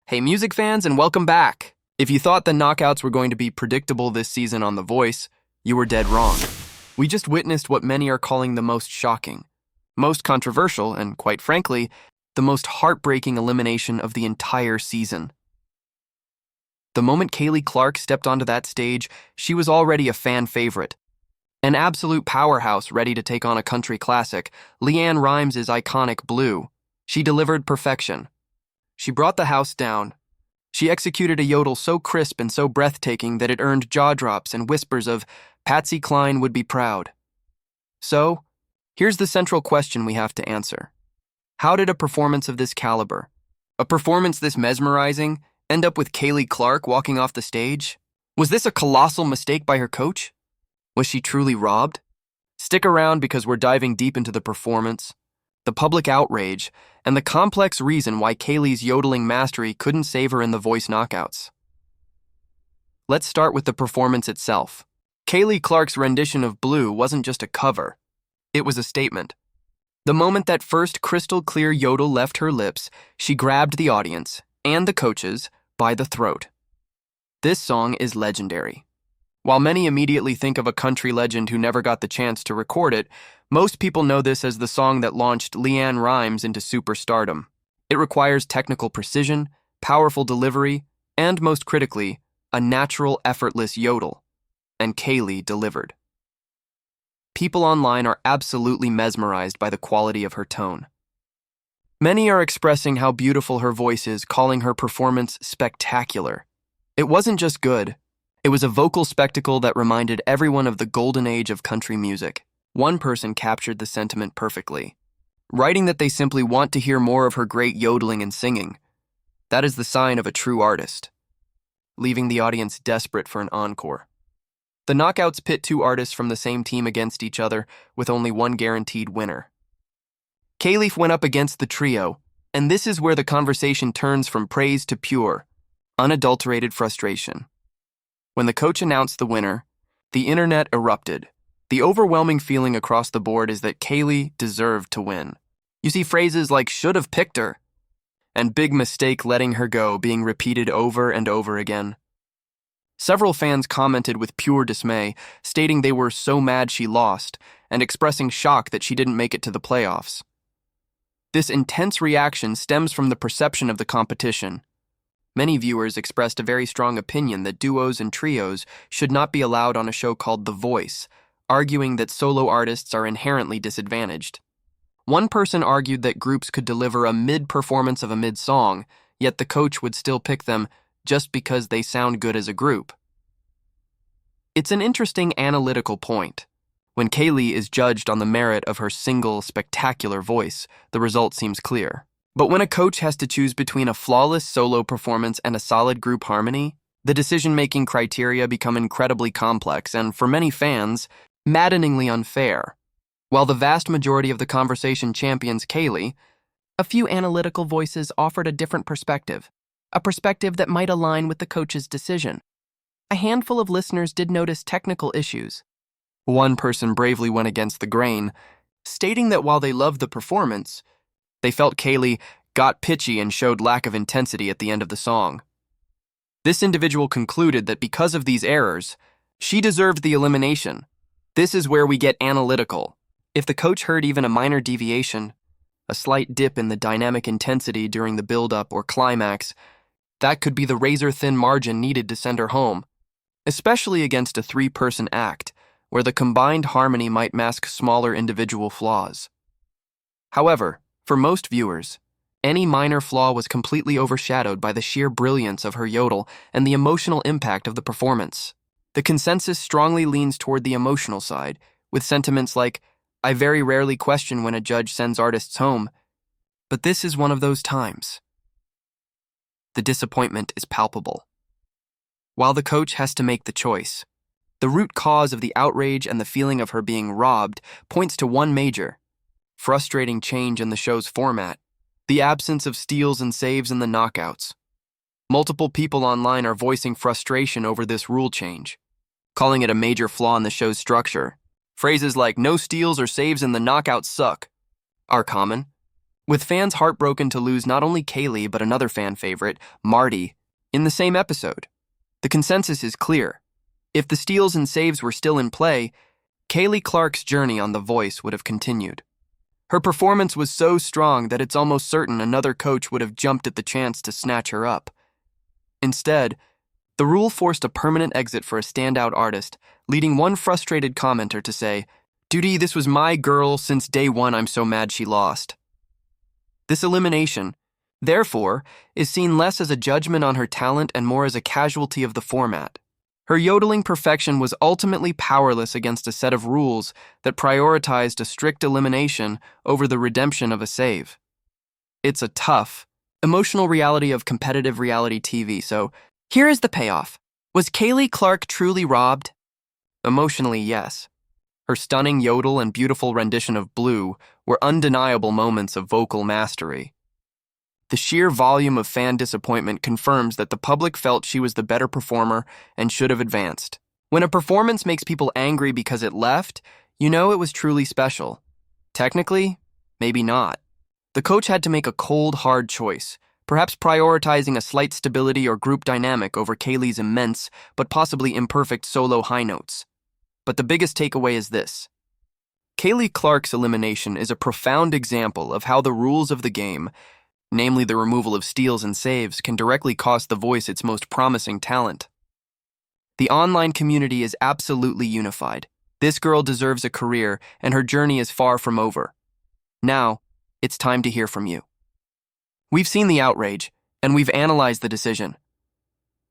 Hey, music fans, and welcome back. If you thought the knockouts were going to be predictable this season on The Voice, you were dead wrong. We just witnessed what many are calling the most shocking, most controversial, and quite frankly, the most heartbreaking elimination of the entire season. The moment Kayleigh Clark stepped onto that stage, she was already a fan favorite. An absolute powerhouse ready to take on a country classic, LeAnn Rimes' iconic Blue. She delivered perfection. She brought the house down. She executed a yodel so crisp and so breathtaking that it earned jaw drops and whispers of, "Patsy Cline would be proud." So, here's the central question we have to answer. How did a performance of this caliber, a performance this mesmerizing, end up with Kayleigh Clark walking off the stage? Was this a colossal mistake by her coach? Was she truly robbed? Stick around because we're diving deep into the performance, the public outrage, and the complex reason why Kayleigh's yodeling mastery couldn't save her in the Voice knockouts. Let's start with the performance itself. Kayleigh Clark's rendition of Blue wasn't just a cover. It was a statement. The moment that first crystal-clear yodel left her lips, she grabbed the audience, and the coaches, by the throat. This song is legendary. While many immediately think of a country legend who never got the chance to record it, most people know this as the song that launched LeAnn Rimes into superstardom. It requires technical precision, powerful delivery, and most critically, a natural, effortless yodel. And Kayleigh delivered. People online are absolutely mesmerized by the quality of her tone. Many are expressing how beautiful her voice is, calling her performance spectacular. It wasn't just good. It was a vocal spectacle that reminded everyone of the golden age of country music. One person captured the sentiment perfectly, writing that they simply want to hear more of her great yodeling and singing. That is the sign of a true artist, leaving the audience desperate for an encore. The knockouts pit two artists from the same team against each other, with only one guaranteed winner. Kayleigh went up against the trio, and this is where the conversation turns from praise to pure, unadulterated frustration. When the coach announced the winner, the internet erupted. The overwhelming feeling across the board is that Kayleigh deserved to win. You see phrases like "should have picked her" and "big mistake letting her go" being repeated over and over again. Several fans commented with pure dismay, stating they were so mad she lost and expressing shock that she didn't make it to the playoffs. This intense reaction stems from the perception of the competition. Many viewers expressed a very strong opinion that duos and trios should not be allowed on a show called The Voice, arguing that solo artists are inherently disadvantaged. One person argued that groups could deliver a mid-performance of a mid-song, yet the coach would still pick them just because they sound good as a group. It's an interesting analytical point. When Kayleigh is judged on the merit of her single, spectacular voice, the result seems clear. But when a coach has to choose between a flawless solo performance and a solid group harmony, the decision-making criteria become incredibly complex and, for many fans, maddeningly unfair. While the vast majority of the conversation champions Kayleigh, a few analytical voices offered a different perspective, a perspective that might align with the coach's decision. A handful of listeners did notice technical issues. One person bravely went against the grain, stating that while they loved the performance, they felt Kayleigh got pitchy and showed lack of intensity at the end of the song. This individual concluded that because of these errors, she deserved the elimination. This is where we get analytical. If the coach heard even a minor deviation, a slight dip in the dynamic intensity during the build-up or climax, that could be the razor-thin margin needed to send her home, especially against a three-person act, where the combined harmony might mask smaller individual flaws. However, for most viewers, any minor flaw was completely overshadowed by the sheer brilliance of her yodel and the emotional impact of the performance. The consensus strongly leans toward the emotional side, with sentiments like, "I very rarely question when a judge sends artists home, but this is one of those times." The disappointment is palpable. While the coach has to make the choice, the root cause of the outrage and the feeling of her being robbed points to one major, frustrating change in the show's format: the absence of steals and saves in the knockouts. Multiple people online are voicing frustration over this rule change, calling it a major flaw in the show's structure. Phrases like "no steals or saves in the knockouts suck" are common, with fans heartbroken to lose not only Kayleigh but another fan favorite, Marty, in the same episode. The consensus is clear. If the steals and saves were still in play, Kayleigh Clark's journey on The Voice would have continued. Her performance was so strong that it's almost certain another coach would have jumped at the chance to snatch her up. Instead, the rule forced a permanent exit for a standout artist, leading one frustrated commenter to say, "Duty, this was my girl since day one, I'm so mad she lost." This elimination, therefore, is seen less as a judgment on her talent and more as a casualty of the format. Her yodeling perfection was ultimately powerless against a set of rules that prioritized a strict elimination over the redemption of a save. It's a tough, emotional reality of competitive reality TV, so here is the payoff. Was Kayleigh Clark truly robbed? Emotionally, yes. Her stunning yodel and beautiful rendition of Blue were undeniable moments of vocal mastery. The sheer volume of fan disappointment confirms that the public felt she was the better performer and should have advanced. When a performance makes people angry because it left, you know it was truly special. Technically, maybe not. The coach had to make a cold, hard choice, perhaps prioritizing a slight stability or group dynamic over Kayleigh's immense, but possibly imperfect solo high notes. But the biggest takeaway is this. Kayleigh Clark's elimination is a profound example of how the rules of the game, namely the removal of steals and saves, can directly cost The Voice its most promising talent. The online community is absolutely unified. This girl deserves a career, and her journey is far from over. Now, it's time to hear from you. We've seen the outrage, and we've analyzed the decision.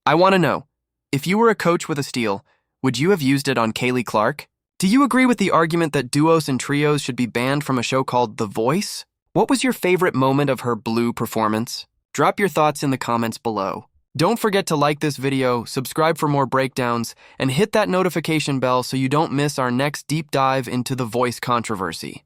I want to know, if you were a coach with a steal, would you have used it on Kayleigh Clark? Do you agree with the argument that duos and trios should be banned from a show called The Voice? What was your favorite moment of her Blue performance? Drop your thoughts in the comments below. Don't forget to like this video, subscribe for more breakdowns, and hit that notification bell so you don't miss our next deep dive into The Voice controversy.